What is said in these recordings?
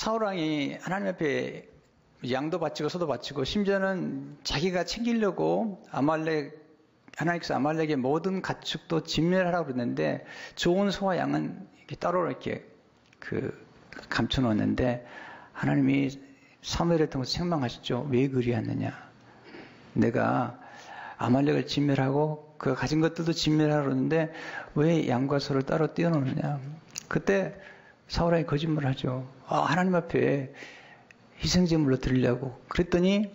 사울왕이 하나님 앞에 양도 바치고 소도 바치고 심지어는 자기가 챙기려고 하나님께서 아말렉의 모든 가축도 진멸하라고 그랬는데 좋은 소와 양은 이렇게 따로 이렇게 감춰 놓았는데 하나님이 사무엘을 통해서 책망하셨죠. 왜 그리하느냐? 내가 아말렉을 진멸하고 그가 가진 것들도 진멸하라고 그러는데 왜 양과 소를 따로 띄워놓느냐? 그때 사울왕이 거짓말을 하죠. 하나님 앞에 희생제물로 드리려고 그랬더니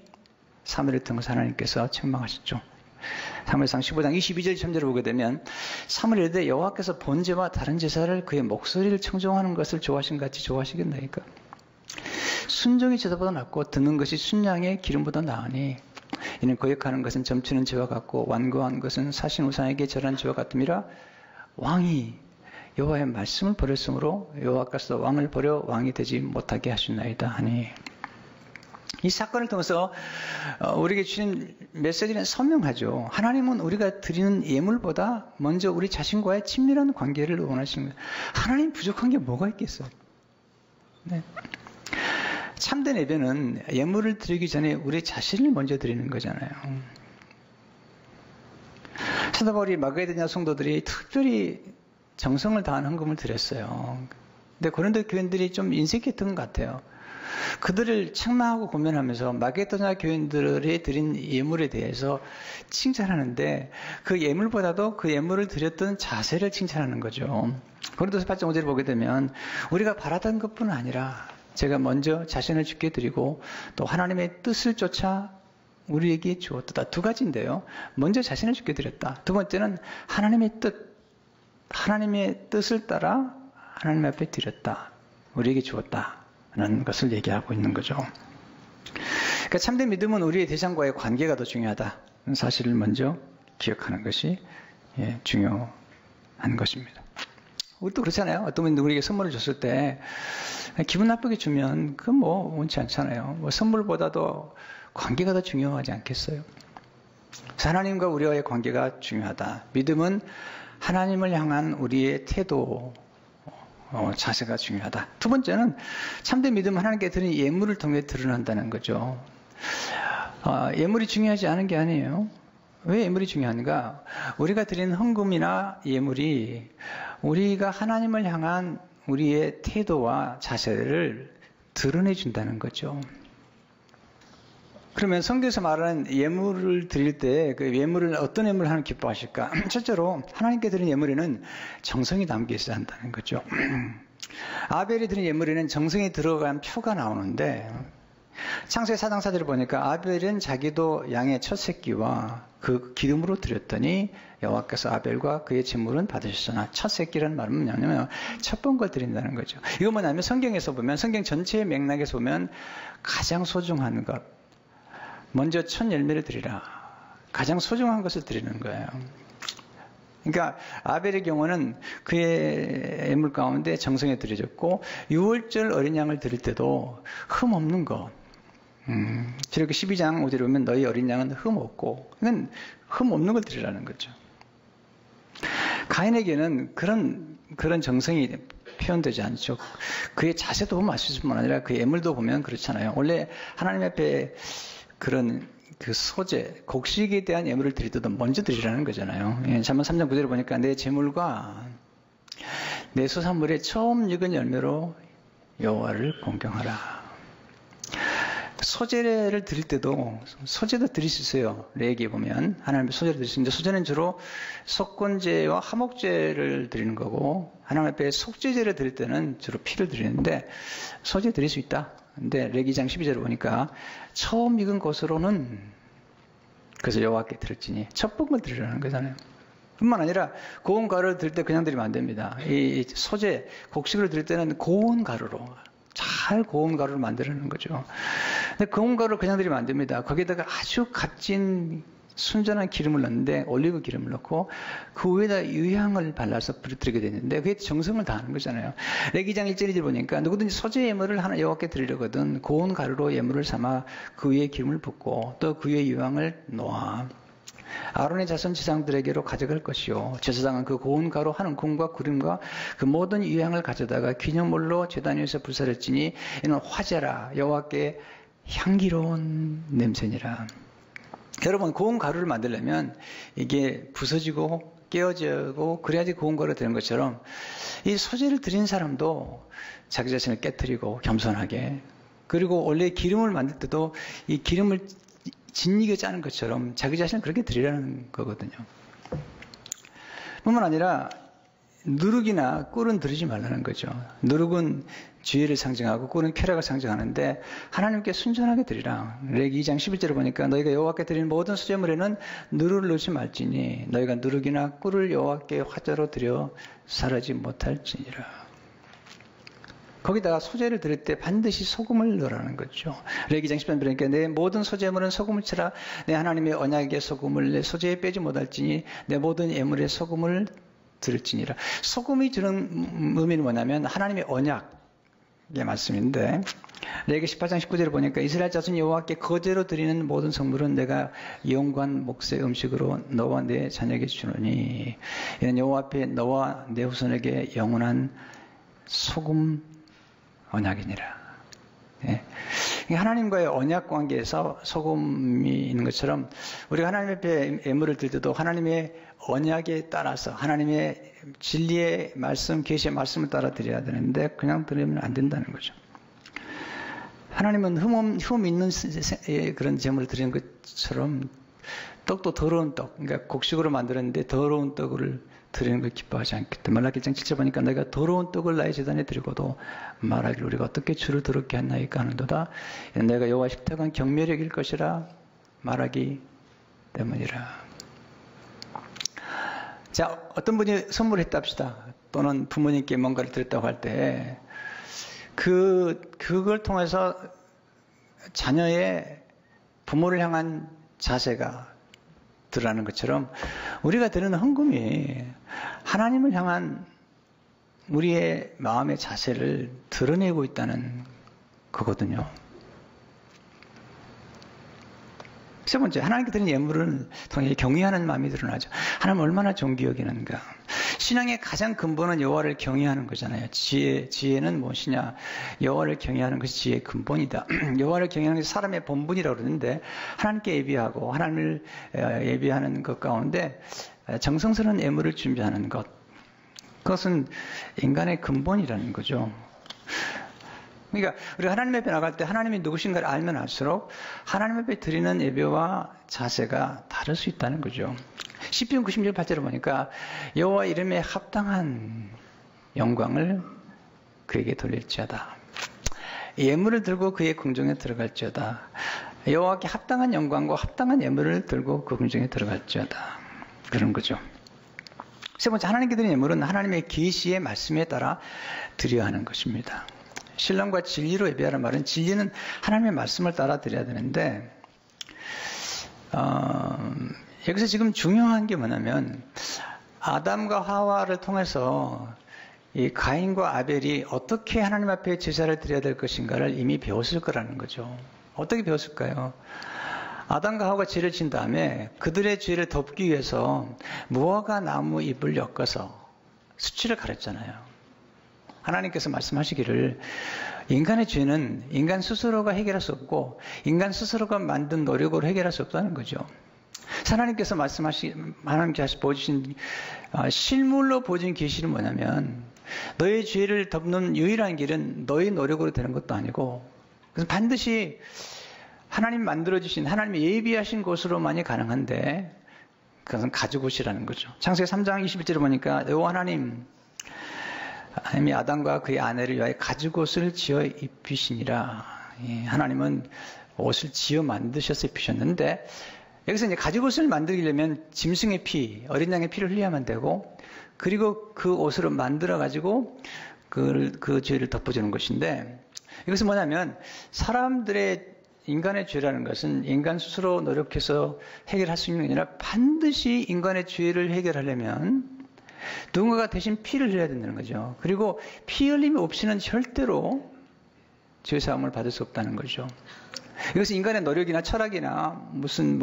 사무엘을 통해서 하나님께서 책망하셨죠. 사무엘상 15장 22절 3절을 보게 되면 사무엘에 대해 여호와께서 번제와 다른 제사를 그의 목소리를 청종하는 것을 좋아하신 같이 좋아하시겠나이까? 순종이 제사보다 낫고 듣는 것이 순양의 기름보다 나으니 이는 거역하는 것은 점치는 죄와 같고 완고한 것은 사신 우상에게 절한 죄와 같음이라. 왕이 여호와의 말씀을 버렸으므로 여호와께서 왕을 버려 왕이 되지 못하게 하셨나이다 하니, 이 사건을 통해서 우리에게 주신 메시지는 선명하죠. 하나님은 우리가 드리는 예물보다 먼저 우리 자신과의 친밀한 관계를 원하시는 거예요. 하나님 부족한 게 뭐가 있겠어요? 네. 참된 예배는 예물을 드리기 전에 우리 자신을 먼저 드리는 거잖아요. 사도 바울이 마게도냐 성도들이 특별히 정성을 다한 헌금을 드렸어요. 근데 고린도 교인들이 좀 인색했던 것 같아요. 그들을 책망하고 고면하면서 마게도냐 교인들이 드린 예물에 대해서 칭찬하는데 그 예물보다도 그 예물을 드렸던 자세를 칭찬하는 거죠. 고린도서 8장 5절을 보게 되면 우리가 바라던 것뿐 아니라 제가 먼저 자신을 주께 드리고 또 하나님의 뜻을 쫓아 우리에게 주었다. 두 가지인데요. 먼저 자신을 주께 드렸다. 두 번째는 하나님의 뜻을 따라 하나님 앞에 드렸다. 우리에게 주었다는 것을 얘기하고 있는 거죠. 그러니까 참된 믿음은 우리의 대상과의 관계가 더 중요하다는 사실을 먼저 기억하는 것이 중요한 것입니다. 우리도 그렇잖아요. 어떤 분이 누구에게 선물을 줬을 때 기분 나쁘게 주면 그건 원치 않잖아요. 선물보다도 관계가 더 중요하지 않겠어요? 하나님과 우리와의 관계가 중요하다. 믿음은 하나님을 향한 우리의 태도, 자세가 중요하다. 두 번째는 참된 믿음은 하나님께 드린 예물을 통해 드러난다는 거죠. 예물이 중요하지 않은 게 아니에요. 왜 예물이 중요한가? 우리가 드리는 헌금이나 예물이 우리가 하나님을 향한 우리의 태도와 자세를 드러내준다는 거죠. 그러면 성경에서 말하는 예물을 드릴 때 그 예물을 어떤 예물을 하는 기뻐하실까? 첫째로 하나님께 드린 예물에는 정성이 담겨 있어야 한다는 거죠. 아벨이 드린 예물에는 정성이 들어간 표가 나오는데 창세기 4장 4절을 보니까 아벨은 자기도 양의 첫 새끼와 그 기름으로 드렸더니 여호와께서 아벨과 그의 제물은 받으셨으나 첫 새끼라는 말은 뭐냐면 첫 번 걸 드린다는 거죠. 이거 뭐냐면 성경에서 보면 성경 전체의 맥락에서 보면 가장 소중한 것, 먼저 첫 열매를 드리라. 가장 소중한 것을 드리는 거예요. 그러니까 아벨의 경우는 그의 예물 가운데 정성에 드려졌고 6월절 어린 양을 드릴 때도 흠 없는 것. 이렇게 12장 5절에 보면 너희 어린 양은 흠 없고, 이건 흠 없는 걸 드리라는 거죠. 가인에게는 그런 정성이 표현되지 않죠. 그의 자세도 보면 알 수 있을 뿐만 아니라 그의 예물도 보면 그렇잖아요. 원래 하나님 앞에 그런 소재, 곡식에 대한 예물을 드릴 때도 먼저 드리라는 거잖아요. 잠언 3장 9절에 보니까 내 제물과 내 소산물의 처음 익은 열매로 여호와를 공경하라. 소재를 드릴 때도 소재도 드릴 수 있어요. 레위기에 보면 하나님 앞에 소재를 드릴 수 있는데 소재는 주로 속건제와 화목제를 드리는 거고 하나님 앞에 속죄제를 드릴 때는 주로 피를 드리는데 소재 드릴 수 있다. 근데 레위기장 12절을 보니까 처음 익은 것으로는 그래서 여호와께 드릴지니 첫 번을 드리라는 거잖아요. 뿐만 아니라 고운 가루를 드릴 때 그냥 드리면 안 됩니다. 이 소재, 곡식을 드릴 때는 고운 가루로 잘 고운 가루를 만들어내는 거죠. 근데 고운 가루를 그냥 드리면 안 됩니다. 거기다가 아주 값진 순전한 기름을 넣는데 올리브 기름을 넣고 그 위에다 유향을 발라서 드리게 되는데 그게 정성을 다하는 거잖아요. 레위기장 1절 2절 보니까 누구든지 소재 예물을 하나 여호와께 드리려거든 고운 가루로 예물을 삼아 그 위에 기름을 붓고 또 그 위에 유향을 놓아 아론의 자손 제사장들에게로 가져갈 것이요 제사장은 그 고운 가루 한 움큼과 구름과 그 모든 유향을 가져다가 기념물로 제단 위에서 불사를지니 이는 화제라 여호와께 향기로운 냄새니라. 여러분, 고운 가루를 만들려면 이게 부서지고 깨어지고 그래야지 고운 가루가 되는 것처럼 이 소재를 드린 사람도 자기 자신을 깨트리고 겸손하게, 그리고 원래 기름을 만들 때도 이 기름을 진이게 짜는 것처럼 자기 자신을 그렇게 드리라는 거거든요. 뿐만 아니라 누룩이나 꿀은 드리지 말라는 거죠. 누룩은 지혜를 상징하고 꿀은 쾌락을 상징하는데 하나님께 순전하게 드리라. 레기 2장 11절을 보니까 너희가 여호와께 드리는 모든 수제물에는 누룩을 넣지 말지니 너희가 누룩이나 꿀을 여호와께 화제로 드려 사르지 못할지니라. 거기다가 소재를 드릴 때 반드시 소금을 넣으라는 거죠. 레위기 10장 그러니까 내 모든 소재물은 소금을 치라. 내 하나님의 언약의 소금을 내 소재에 빼지 못할지니 내 모든 예물에 소금을 드릴지니라. 소금이 주는 의미는 뭐냐면 하나님의 언약의 말씀인데, 레위기 18장 19절을 보니까 이스라엘 자손 여호와께 거제로 드리는 모든 성물은 내가 영관 목세 음식으로 너와 내 자녀에게 주노니 이는 여호와 앞에 너와 내 후손에게 영원한 소금 언약이니라. 예. 하나님과의 언약 관계에서 소금이 있는 것처럼 우리가 하나님 앞에 예물을 드릴 때도 하나님의 언약에 따라서 하나님의 진리의 말씀, 계시의 말씀을 따라 드려야 되는데 그냥 드리면 안 된다는 거죠. 하나님은 흠 있는 그런 제물을 드리는 것처럼 떡도 더러운 떡, 그러니까 곡식으로 만들었는데 더러운 떡을 드리는 걸 기뻐하지 않기 때문에 말라기 1장 7절 보니까 내가 더러운 떡을 나의 제단에 드리고도 말하기를 우리가 어떻게 주를 더럽게 했나이까 하는도다. 내가 여호와 식탁은 경멸히 여길 것이라 말하기 때문이라. 자, 어떤 분이 선물했다 합시다. 또는 부모님께 뭔가를 드렸다고 할 때 그걸 통해서 자녀의 부모를 향한 자세가 드러나는 것처럼 우리가 드리는 헌금이 하나님을 향한 우리의 마음의 자세를 드러내고 있다는 거거든요. 세 번째, 하나님께 드리는 예물을 통해 경외하는 마음이 드러나죠. 하나님 얼마나 존귀 여기는가. 신앙의 가장 근본은 여호와를 경외하는 거잖아요. 지혜는 무엇이냐? 여호와를 경외하는 것이 지혜의 근본이다. 여호와를 경외하는 것이 사람의 본분이라고 그러는데 하나님께 예비하고 하나님을 예비하는 것 가운데 정성스러운 예물을 준비하는 것, 그것은 인간의 근본이라는 거죠. 그러니까 우리가 하나님 앞에 나갈 때 하나님이 누구신가를 알면 알수록 하나님 앞에 드리는 예배와 자세가 다를 수 있다는 거죠. 시편 96편 8절을 보니까 여호와 이름에 합당한 영광을 그에게 돌릴지어다. 예물을 들고 그의 궁정에 들어갈지어다. 여호와께 합당한 영광과 합당한 예물을 들고 그 궁정에 들어갈지어다. 그런 거죠. 세 번째, 하나님께 드리는 예물은 하나님의 계시의 말씀에 따라 드려야 하는 것입니다. 신령과 진리로 예배하라는 말은 진리는 하나님의 말씀을 따라 드려야 되는데 여기서 지금 중요한 게 뭐냐면 아담과 하와를 통해서 이 가인과 아벨이 어떻게 하나님 앞에 제사를 드려야 될 것인가를 이미 배웠을 거라는 거죠. 어떻게 배웠을까요? 아담과 하와가 죄를 진 다음에 그들의 죄를 덮기 위해서 무화과 나무 잎을 엮어서 수치를 가렸잖아요. 하나님께서 말씀하시기를 인간의 죄는 인간 스스로가 해결할 수 없고 인간 스스로가 만든 노력으로 해결할 수 없다는 거죠. 하나님께서 하나님께서 보여주신 실물로 보여준 계시는 뭐냐면 너의 죄를 덮는 유일한 길은 너의 노력으로 되는 것도 아니고 그래서 반드시 하나님 만들어주신 하나님이 예비하신 곳으로만이 가능한데 그것은 가죽옷이라는 거죠. 창세기 3장 21절을 보니까 여호와 하나님이 아담과 그의 아내를 위하여 가죽옷을 지어 입히시니라. 하나님은 옷을 지어 만드셔서 입히셨는데 여기서 이제 가죽옷을 만들려면 짐승의 피, 어린 양의 피를 흘려야만 되고 그리고 그 옷으로 만들어 가지고 그 죄를 덮어주는 것인데 이것은 뭐냐면 사람들의 인간의 죄라는 것은 인간 스스로 노력해서 해결할 수 있는 게 아니라 반드시 인간의 죄를 해결하려면 누군가가 대신 피를 흘려야 된다는 거죠. 그리고 피 흘림이 없이는 절대로 죄사함을 받을 수 없다는 거죠. 이것은 인간의 노력이나 철학이나 무슨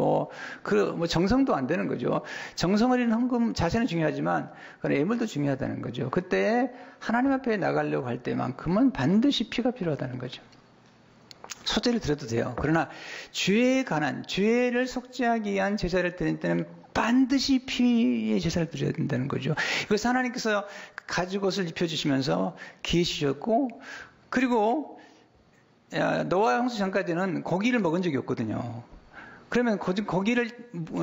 정성도 안 되는 거죠. 정성을 잃은 헌금 자세는 중요하지만 그건 애물도 중요하다는 거죠. 그때 하나님 앞에 나가려고 할 때만큼은 반드시 피가 필요하다는 거죠. 소재를 드려도 돼요. 그러나 죄에 관한, 죄를 속죄하기 위한 제사를 드릴 때는 반드시 피의 제사를 드려야 된다는 거죠. 이것을 하나님께서 가죽 옷을 입혀주시면서 계시셨고, 그리고 노아 홍수 전까지는 고기를 먹은 적이 없거든요. 그러면 고기를,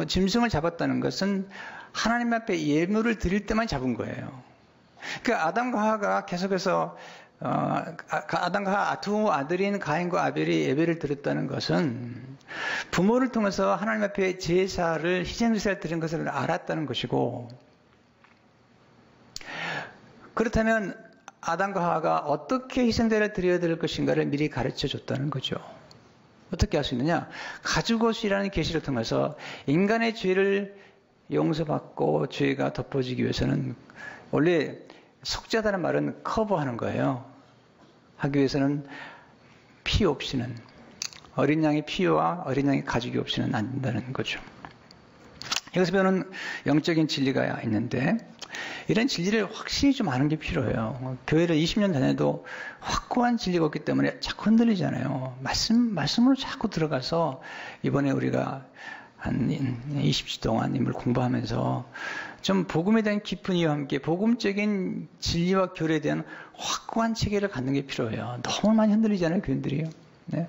짐승을 잡았다는 것은 하나님 앞에 예물을 드릴 때만 잡은 거예요. 그러니까 아담과 하와가 계속해서 아담과 하와 두 아들인 가인과 아벨이 예배를 드렸다는 것은 부모를 통해서 하나님 앞에 제사를, 희생제사를 드린 것을 알았다는 것이고, 그렇다면 아담과 하와가 어떻게 희생제사를 드려야 될 것인가를 미리 가르쳐 줬다는 거죠. 어떻게 할 수 있느냐? 가죽옷이라는 계시를 통해서 인간의 죄를 용서받고 죄가 덮어지기 위해서는, 원래 속죄하다는 말은 커버하는 거예요. 하기 위해서는 피 없이는, 어린 양의 피와 어린 양의 가죽이 없이는 안 된다는 거죠. 이것을 배우는 영적인 진리가 있는데, 이런 진리를 확실히 좀 아는 게 필요해요. 교회를 20년 다녀도 확고한 진리가 없기 때문에 자꾸 흔들리잖아요. 말씀으로 자꾸 들어가서, 이번에 우리가 한 20주 동안 이걸 공부하면서 좀 복음에 대한 깊은 이해와 함께 복음적인 진리와 교리에 대한 확고한 체계를 갖는 게 필요해요. 너무 많이 흔들리잖아요, 교인들이요. 네.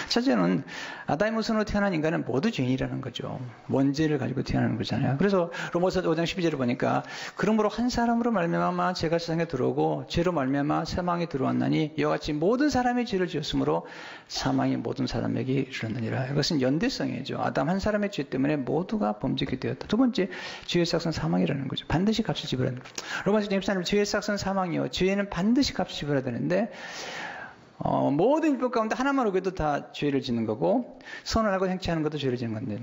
첫째는 아담의 모습으로 태어난 인간은 모두 죄인이라는 거죠. 원죄를 가지고 태어나는 거잖아요. 그래서 로마서 5장 12절을 보니까 그러므로 한 사람으로 말미암아 죄가 세상에 들어오고 죄로 말미암아 사망이 들어왔나니 이와 같이 모든 사람이 죄를 지었으므로 사망이 모든 사람에게 이르렀느니라. 이것은 연대성이죠. 아담 한 사람의 죄 때문에 모두가 범죄게 되었다. 두 번째, 죄의 삭은 사망이라는 거죠. 반드시 값을 지불해야 된다. 로마서 14절 죄의 삭은 사망이요 죄는 반드시 값을 지불해야 되는데, 모든 율법 가운데 하나만 어겨도 다 죄를 짓는 거고, 선을 알고 행치하는 것도 죄를 짓는 건데,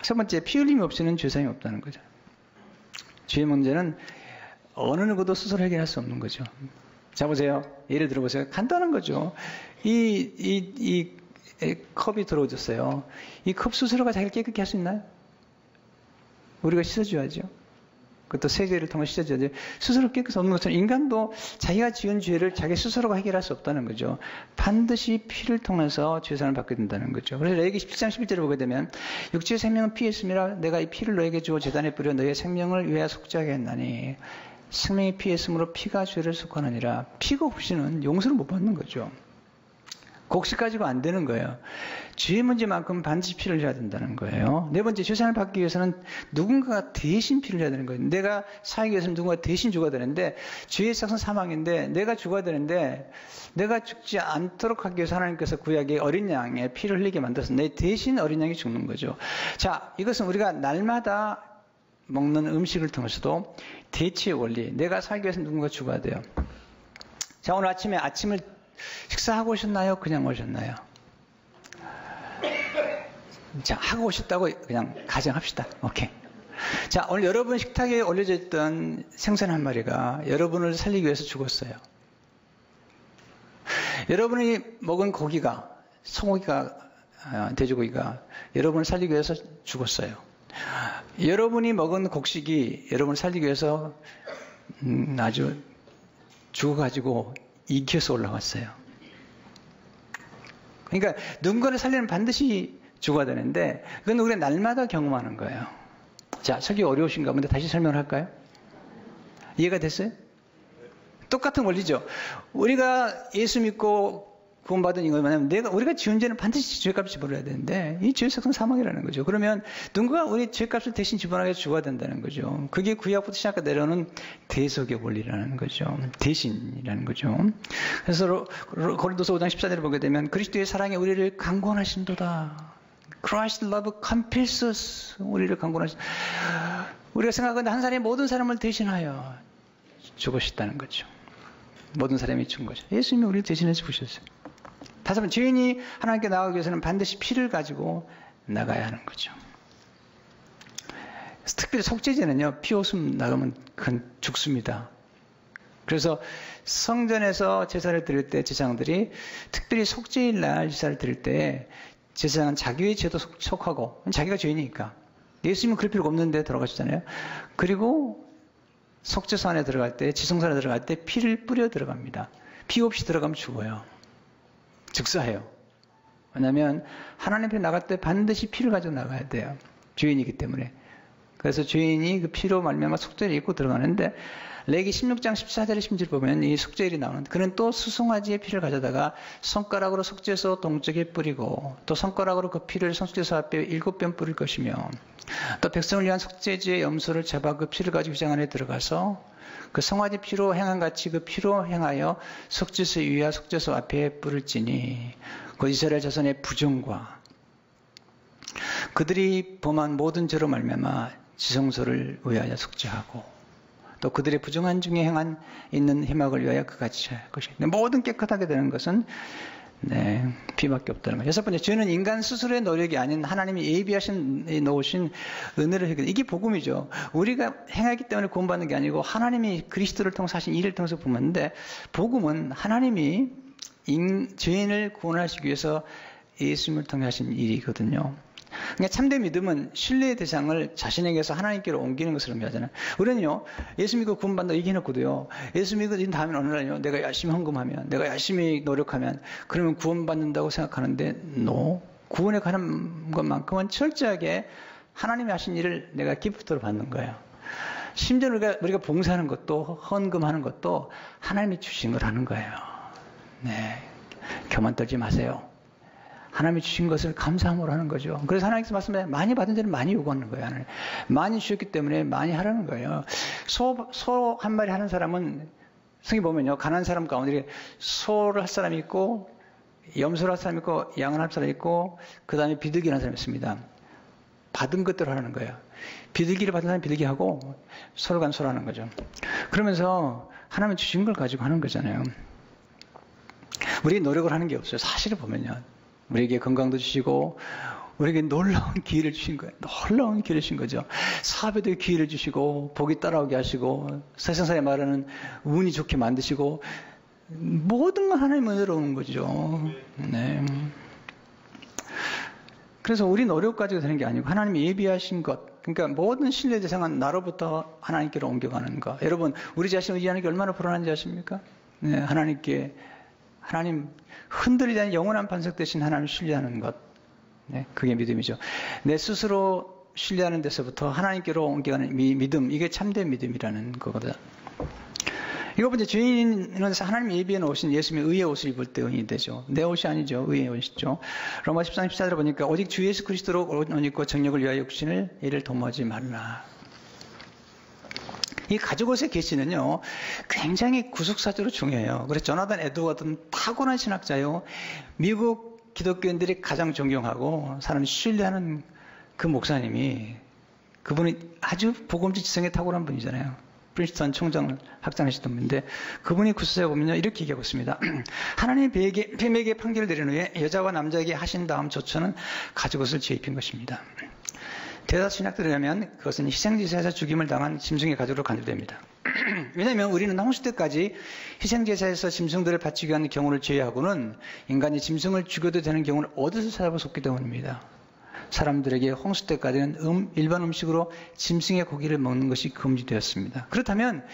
세 번째, 피 흘림이 없이는 죄사함이 없다는 거죠. 죄의 문제는 어느 누구도 스스로 해결할 수 없는 거죠. 자, 보세요. 예를 들어보세요. 간단한 거죠. 이 컵이 들어오졌어요. 이 컵 스스로가 자기를 깨끗게 할 수 있나요? 우리가 씻어줘야죠. 그것도 세제를 통해 씻어줘야죠. 스스로 깨끗이 없는 것처럼 인간도 자기가 지은 죄를 자기 스스로가 해결할 수 없다는 거죠. 반드시 피를 통해서 죄사함을 받게 된다는 거죠. 그래서 레위기 17장 11절을 보게 되면 육체의 생명은 피에 있음이라 내가 이 피를 너에게 주어 제단에 뿌려 너의 생명을 위하여 속죄하게 했나니 생명이 피에 있으므로 피가 죄를 속하느니라. 피가 없이는 용서를 못 받는 거죠. 곡식 가지고 안 되는 거예요. 죄의 문제만큼 반드시 피를 흘려야 된다는 거예요. 네 번째, 죄사함을 받기 위해서는 누군가가 대신 피를 흘려야 되는 거예요. 내가 살기 위해서는 누군가 대신 죽어야 되는데, 죄의 삭은 사망인데 내가 죽어야 되는데, 내가 죽지 않도록 하기 위해서 하나님께서 구약의 어린 양의 피를 흘리게 만들어서 내 대신 어린 양이 죽는 거죠. 자, 이것은 우리가 날마다 먹는 음식을 통해서도 대치의 원리, 내가 살기 위해서는 누군가 죽어야 돼요. 자, 오늘 아침에 아침을 식사하고 오셨나요? 그냥 오셨나요? 자, 하고 오셨다고 그냥 가정합시다. 오케이. 자, 오늘 여러분 식탁에 올려져 있던 생선 한 마리가 여러분을 살리기 위해서 죽었어요. 여러분이 먹은 고기가, 소고기가, 돼지고기가 여러분을 살리기 위해서 죽었어요. 여러분이 먹은 곡식이 여러분을 살리기 위해서 아주 죽어가지고 익혀서 올라왔어요. 그러니까 누군가를 살리면 반드시 죽어야 되는데, 그건 우리가 날마다 경험하는 거예요. 자, 설교 어려우신가 본데 다시 설명을 할까요? 이해가 됐어요? 똑같은 원리죠. 우리가 예수 믿고 구원받은 이유가 뭐냐면 우리가 지은 죄는 반드시 죄값을 지불해야 되는데, 이 죄의 삭은 사망이라는 거죠. 그러면 누군가 우리 죄값을 대신 지불하게 죽어야 된다는 거죠. 그게 구약부터 시작해 내려오는 대속의 원리라는 거죠. 대신이라는 거죠. 그래서 고린도서 5장 14절을 보게 되면 그리스도의 사랑이 우리를 강권하신도다. Christ love compels us. 우리를 강권하신. 우리가 생각하는데 한 사람이 모든 사람을 대신하여 죽으셨다는 거죠. 모든 사람이 죽은 거죠. 예수님이 우리를 대신해 죽으셨어요. 다시 한번, 죄인이 하나님께 나가기 위해서는 반드시 피를 가지고 나가야 하는 거죠. 특별히 속죄제는요, 피 없음 나가면 그건 죽습니다. 그래서 성전에서 제사를 드릴 때 제사장들이 특별히 속죄일 날 제사를 드릴 때 제사장은 자기의 죄도 속하고 자기가 죄인이니까 예수님은 그럴 필요가 없는데 돌아가셨잖아요. 그리고 속죄소 안에 들어갈 때, 지성소 안에 들어갈 때 피를 뿌려 들어갑니다. 피 없이 들어가면 죽어요. 즉사해요. 왜냐하면 하나님 앞에 나갈 때 반드시 피를 가지고 나가야 돼요. 죄인이기 때문에. 그래서 죄인이 그 피로 말미암아 속죄를 입고 들어가는데 레기 16장 14절의 심지를 보면 이 속죄일이 나오는데 그는 또 수송아지의 피를 가져다가 손가락으로 속죄소 동쪽에 뿌리고 또 손가락으로 그 피를 속죄소 앞에 7번 뿌릴 것이며 또 백성을 위한 속죄지의 염소를 잡아 그 피를 가지고 휘장 안에 들어가서 그 송아지 피로 행한 같이 그 피로 행하여 속죄소 위와 속죄소 앞에 뿌릴지니 그 이스라엘 자손의 부정과 그들이 범한 모든 죄로 말미암아 지성소를 위하여 속죄하고 또 그들의 부정한 중에 행한 있는 희망을 위하여 그같이 할 것이다. 모든 깨끗하게 되는 것은 피밖에 없다는 거예요. 6번째, 죄는 인간 스스로의 노력이 아닌 하나님이 예비하신 놓으신 은혜를 해결. 이게 복음이죠. 우리가 행하기 때문에 구원받는 게 아니고 하나님이 그리스도를 통해서 하신 일을 통해서 구원받는데 복음은 하나님이 죄인을 구원하시기 위해서 예수님을 통해 하신 일이거든요. 그러니까 참된 믿음은 신뢰의 대상을 자신에게서 하나님께로 옮기는 것을 의미하잖아요. 우리는요, 예수 믿고 구원받는다 얘기해놓고도요, 예수 믿고 난 다음에 어느 날요, 내가 열심히 헌금하면, 내가 열심히 노력하면, 그러면 구원받는다고 생각하는데, 구원에 관한 것만큼은 철저하게 하나님이 하신 일을 내가 기프트로 받는 거예요. 심지어 우리가 봉사하는 것도, 헌금하는 것도 하나님이 주신 걸 하는 거예요. 교만 떨지 마세요. 하나님이 주신 것을 감사함으로 하는 거죠. 그래서 하나님께서 말씀해 많이 받은 자는 많이 요구하는 거예요. 하나님. 많이 주셨기 때문에 많이 하라는 거예요. 소 한 마리 하는 사람은 성경 보면요. 가난한 사람 가운데 소를 할 사람이 있고 염소를 할 사람이 있고 양을 할 사람이 있고 그 다음에 비둘기를 하는 사람이 있습니다. 받은 것대로 하는 거예요. 비둘기를 받은 사람이 비둘기 하고 소를 간 소를 하는 거죠. 그러면서 하나님이 주신 걸 가지고 하는 거잖아요. 우리 노력을 하는 게 없어요. 사실을 보면요. 우리에게 건강도 주시고 우리에게 놀라운 기회를 주신 거예요. 놀라운 기회를 주신 거죠. 사업에도 기회를 주시고 복이 따라오게 하시고 세상사에 말하는 운이 좋게 만드시고 모든 건 하나님의 은혜로 오는 거죠. 그래서 우리 노력 가지고 되는 게 아니고 하나님이 예비하신 것, 그러니까 모든 신뢰 대상은 나로부터 하나님께로 옮겨가는 것. 여러분, 우리 자신을 의지하는 게 얼마나 불안한지 아십니까? 하나님 흔들리지 않는 영원한 반석 대신 하나님을 신뢰하는 것. 그게 믿음이죠. 내 스스로 신뢰하는 데서부터 하나님께로 옮겨가는 믿음, 이게 참된 믿음이라는 거거든. 이거 번째, 죄인은 하나님이 예비해 놓으신 예수님의 의의 옷을 입을 때 의인이 되죠. 내 옷이 아니죠. 의의 옷이죠. 로마 13, 14절에 보니까 오직 주 예수 그리스도로 옷 입고 정력을 위하여 육신을 이를 도모하지 말라. 이 가죽옷의 계시는요, 굉장히 구속사적으로 중요해요. 그래서 조나단 에드워드는 탁월한 신학자요. 미국 기독교인들이 가장 존경하고 사람이 신뢰하는 그 목사님이, 그분이 아주 복음지 지성에 탁월한 분이잖아요. 프린스턴 총장을 학장하시던 분인데, 그분이 구서에 보면요, 이렇게 얘기하고 있습니다. 하나님이 뱀에게 판결을 내린 후에 여자와 남자에게 하신 다음 조처는 가죽옷을 재입힌 것입니다. 대다수 신학들에 의하면 그것은 희생제사에서 죽임을 당한 짐승의 가죽으로 간주됩니다. 왜냐하면 우리는 홍수 때까지 희생제사에서 짐승들을 바치기 위한 경우를 제외하고는 인간이 짐승을 죽여도 되는 경우를 어디서 찾아보셨기 때문입니다. 사람들에게 홍수 때까지는 일반 음식으로 짐승의 고기를 먹는 것이 금지되었습니다. 그렇다면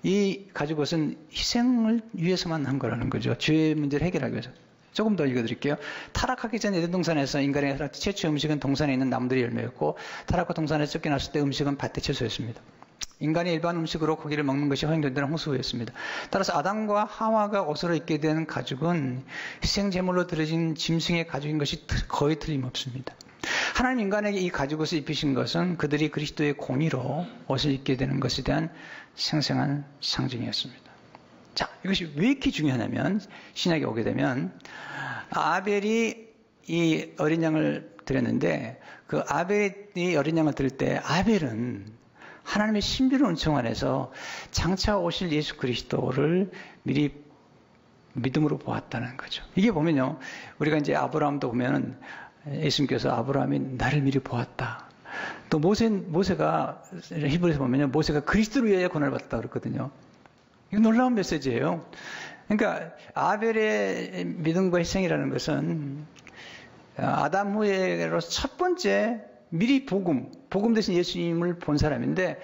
이 가죽옷은 희생을 위해서만 한 거라는 거죠. 죄의 문제를 해결하기 위해서. 조금 더 읽어드릴게요. 타락하기 전 에덴 동산에서 인간의 최초의 음식은 동산에 있는 나무들의 열매였고, 타락과 동산에 쫓겨났을 때 음식은 밭의 채소였습니다. 인간이 일반 음식으로 고기를 먹는 것이 허용된 데는 홍수 후였습니다. 따라서 아담과 하와가 옷으로 입게 된 가죽은 희생제물로 드려진 짐승의 가죽인 것이 거의 틀림없습니다. 하나님 인간에게 이 가죽옷을 입히신 것은 그들이 그리스도의 공의로 옷을 입게 되는 것에 대한 생생한 상징이었습니다. 자, 이것이 왜 이렇게 중요하냐면, 신약에 오게 되면, 아벨이 이 어린 양을 드렸는데, 그 아벨이 어린 양을 드릴 때, 아벨은 하나님의 신비로운 은총 안에서 장차 오실 예수 그리스도를 미리 믿음으로 보았다는 거죠. 이게 보면요, 우리가 이제 아브라함도 보면은, 예수님께서 아브라함이 나를 미리 보았다. 또 모세가, 히브리서 보면요, 모세가 그리스도를 위하여 고난을 받았다 그랬거든요. 이거 놀라운 메시지예요. 그러니까 아벨의 믿음과 희생이라는 것은 아담 후에로서 첫 번째 미리 복음 대신 예수님을 본 사람인데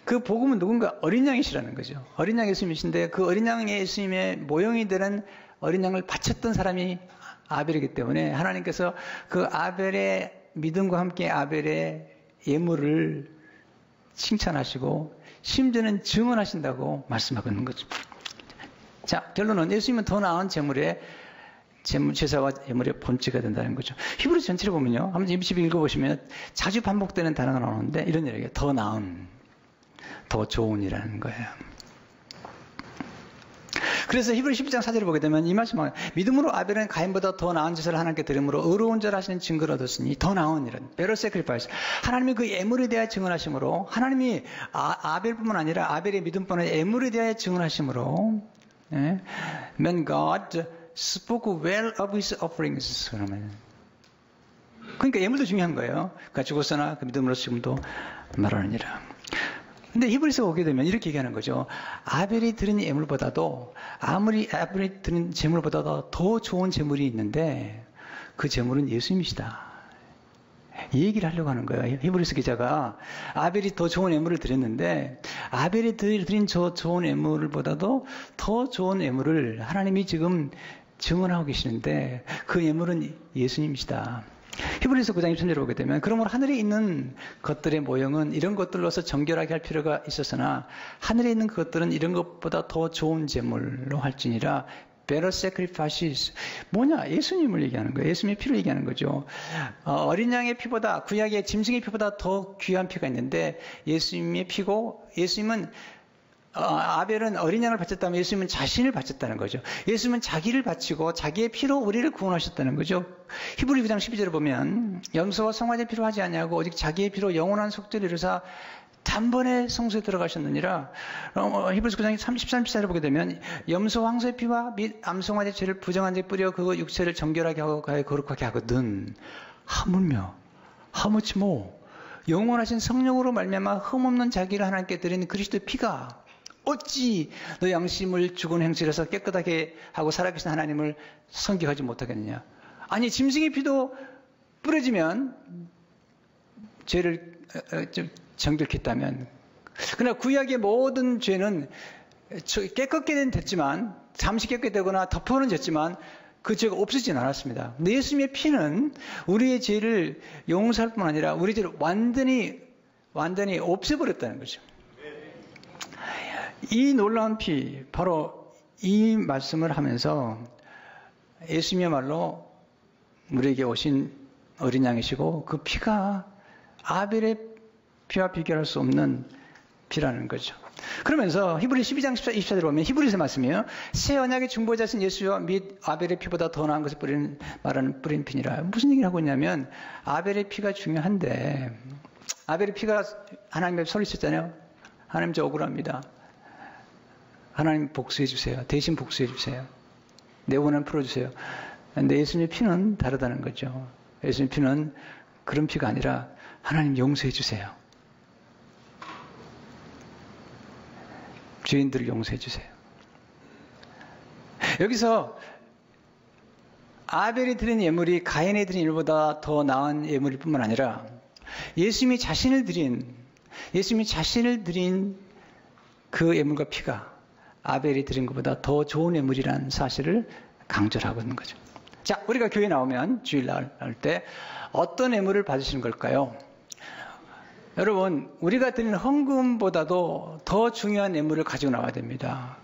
그 복음은 누군가 어린 양이시라는 거죠. 어린 양 예수님이신데 그 어린 양 예수님의 모형이 되는 어린 양을 바쳤던 사람이 아벨이기 때문에 하나님께서 그 아벨의 믿음과 함께 아벨의 예물을 칭찬하시고 심지어는 증언하신다고 말씀하고 있는 거죠. 자, 결론은 예수님은 더 나은 제사와 예물의 본체가 된다는 거죠. 히브리서 전체를 보면요. 한번 집에 읽어보시면 자주 반복되는 단어가 나오는데 이런 얘기예요. 더 나은, 더 좋은이라는 거예요. 그래서 히브리 11장 4절을 보게 되면 이 말씀은 믿음으로 아벨은 가인보다 더 나은 제사를 하나님께 드림으로 의로운 자라 하시는 증거를 얻었으니 더 나은 이런 better sacrifice. 하나님이 그 예물에 대하여 증언하심으로 하나님이 아벨뿐만 아니라 아벨의 믿음뿐만 아니라 예물에 대하여 증언하심으로 When God spoke well of his offerings. 그러니까 예물도 중요한 거예요. 그가 죽었으나 그 믿음으로 지금도 말하느니라. 근데 히브리서 오게 되면 이렇게 얘기하는 거죠. 아벨이 드린 예물보다도 아벨이 드린 제물보다도 더 좋은 제물이 있는데 그 제물은 예수님이시다. 이 얘기를 하려고 하는 거예요. 히브리서 기자가 아벨이 더 좋은 예물을 드렸는데 아벨이 드린 저 좋은 예물보다도 더 좋은 예물을 하나님이 지금 증언하고 계시는데 그 예물은 예수님이시다. 히브리서 9장 23절을 보게 되면 그러므로 하늘에 있는 것들의 모형은 이런 것들로서 정결하게 할 필요가 있었으나 하늘에 있는 그것들은 이런 것보다 더 좋은 제물로 할지니라 better sacrifices. 뭐냐? 예수님을 얘기하는 거예요. 예수님의 피를 얘기하는 거죠. 어린 양의 피보다 구약의 짐승의 피보다 더 귀한 피가 있는데 예수님의 피고 예수님은 아벨은 어린 양을 바쳤다면 예수님은 자신을 바쳤다는 거죠. 예수님은 자기를 바치고 자기의 피로 우리를 구원하셨다는 거죠. 히브리 9장 12절을 보면 염소와 송아지의 피로 하지 아니하고 오직 자기의 피로 영원한 속죄를 이루사 단번에 성소에 들어가셨느니라. 히브리서 9장 13절을 보게 되면 염소 황소의 피와 및 암송아지의 죄를 부정한 데 뿌려 그 육체를 정결하게 하고 가에 거룩하게 하거든. 하물며 하무치 뭐 영원하신 성령으로 말미암아 흠없는 자기를 하나님께 드리는 그리스도의 피가 어찌 너 양심을 죽은 행실에서 깨끗하게 하고 살아계신 하나님을 성격하지 못하겠느냐. 아니 짐승의 피도 뿌려지면 죄를 정결케 했다면 그러나 구약의 모든 죄는 깨끗게 됐지만 잠시 깨끗게 되거나 덮어는 졌지만 그 죄가 없어지진 않았습니다. 근데 예수님의 피는 우리의 죄를 용서할 뿐 아니라 우리의 죄를 완전히 없애버렸다는 거죠. 이 놀라운 피, 바로 이 말씀을 하면서 예수님이야말로 우리에게 오신 어린 양이시고 그 피가 아벨의 피와 비교할 수 없는 피라는 거죠. 그러면서 히브리 12장 24절에 보면 히브리서 말씀이에요. 새 언약의 중보자신 예수와 및 아벨의 피보다 더 나은 것을 말하는 뿌린 피니라. 무슨 얘기를 하고 있냐면 아벨의 피가 중요한데 아벨의 피가 하나님 앞에 소리쳤잖아요. 하나님 저 억울합니다. 하나님 복수해 주세요. 대신 복수해 주세요. 내 원한 풀어주세요. 근데 예수님의 피는 다르다는 거죠. 예수님의 피는 그런 피가 아니라 하나님 용서해 주세요. 죄인들을 용서해 주세요. 여기서 아벨이 드린 예물이 가인이 드린 예물보다 더 나은 예물일 뿐만 아니라 예수님이 자신을 드린 그 예물과 피가 아벨이 드린 것보다 더 좋은 예물이라는 사실을 강조를 하고 있는 거죠. 자, 우리가 교회 나오면 주일날 할 때 어떤 예물을 받으시는 걸까요? 여러분, 우리가 드리는 헌금보다도 더 중요한 예물을 가지고 나와야 됩니다.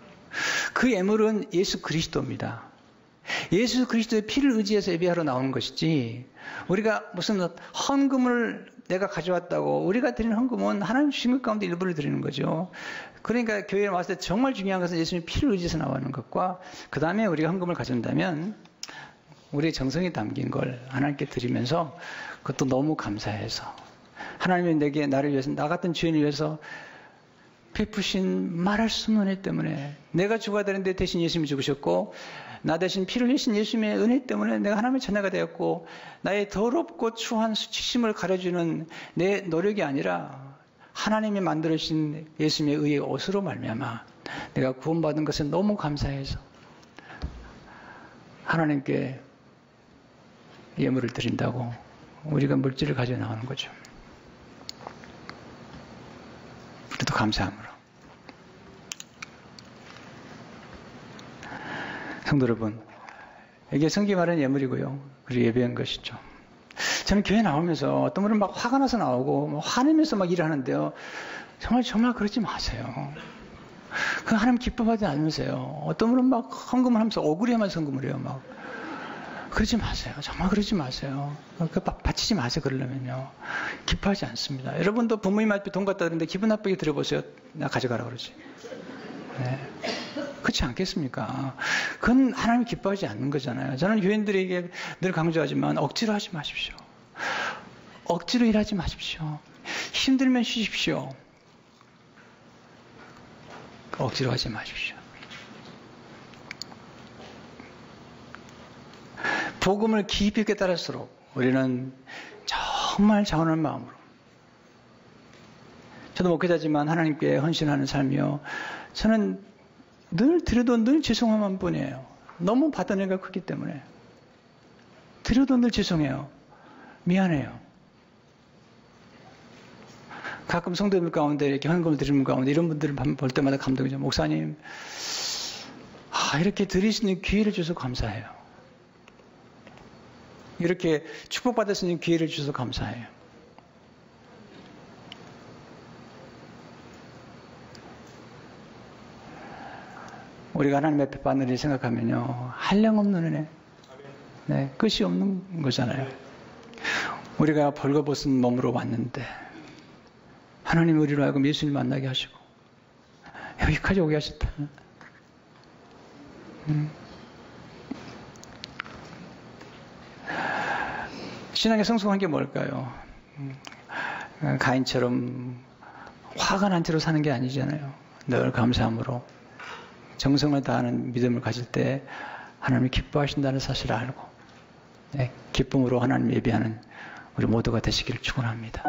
그 예물은 예수 그리스도입니다. 예수 그리스도의 피를 의지해서 예배하러 나오는 것이지 우리가 무슨 헌금을 내가 가져왔다고 우리가 드리는 헌금은 하나님 주신 것 가운데 일부를 드리는 거죠. 그러니까 교회에 왔을 때 정말 중요한 것은 예수님의 피를 의지해서 나오는 것과 그 다음에 우리가 헌금을 가져온다면 우리의 정성이 담긴 걸 하나님께 드리면서 그것도 너무 감사해서 하나님이 내게 나를 위해서 나 같은 죄인을 위해서 베푸신 말할 수 없는 은혜 때문에 내가 죽어야 되는데 대신 예수님이 죽으셨고 나 대신 피를 흘리신 예수님의 은혜 때문에 내가 하나님의 자녀가 되었고 나의 더럽고 추한 수치심을 가려주는 내 노력이 아니라 하나님이 만들어주신 예수님의 의의 옷으로 말미암아 내가 구원받은 것에 너무 감사해서 하나님께 예물을 드린다고 우리가 물질을 가져 나오는 거죠. 그래도 감사함으로. 성도 여러분, 이게 성경이 말하는 예물이고요. 그리고 예배한 것이죠. 저는 교회 나오면서 어떤 분은 막 화가 나서 나오고 막 화내면서 막 일을 하는데요. 정말 그러지 마세요. 그 하나님 기뻐하지 않으세요. 어떤 분은 막 헌금을 하면서 억울해하면서 헌금을 해요. 막 그러지 마세요. 정말 그러지 마세요. 바치지 마세요. 그러려면요. 기뻐하지 않습니다. 여러분도 부모님 앞에 돈 갖다 드는데 기분 나쁘게 들어보세요. 나 가져가라 그러지. 네. 그렇지 않겠습니까? 그건 하나님이 기뻐하지 않는 거잖아요. 저는 교인들에게 늘 강조하지만 억지로 하지 마십시오. 억지로 일하지 마십시오. 힘들면 쉬십시오. 억지로 하지 마십시오. 복음을 깊이 깨달을수록 우리는 정말 자원하는 마음으로, 저도 목회자지만 하나님께 헌신하는 삶이요, 저는 늘 드려도 늘 죄송함한 뿐이에요. 너무 받은 애가 크기 때문에 드려도 늘 죄송해요. 미안해요. 가끔 성도들 가운데 이렇게 헌금을 드리는 가운데 이런 분들을 볼 때마다 감동이죠. 목사님, 이렇게 드릴 수 있는 기회를 주셔서 감사해요. 이렇게 축복받을 수 있는 기회를 주셔서 감사해요. 우리가 하나님 앞에 받는 일을 생각하면요, 한량없는 은혜, 네, 끝이 없는 거잖아요. 우리가 벌거벗은 몸으로 왔는데 하나님 우리로 하여금 예수님 만나게 하시고 여기까지 오게 하셨다. 신앙의 성숙한 게 뭘까요? 가인처럼 화가 난 채로 사는 게 아니잖아요. 늘 감사함으로 정성을 다하는 믿음을 가질 때 하나님이 기뻐하신다는 사실을 알고, 네, 기쁨으로 하나님 예배하는 우리 모두가 되시기를 축원합니다.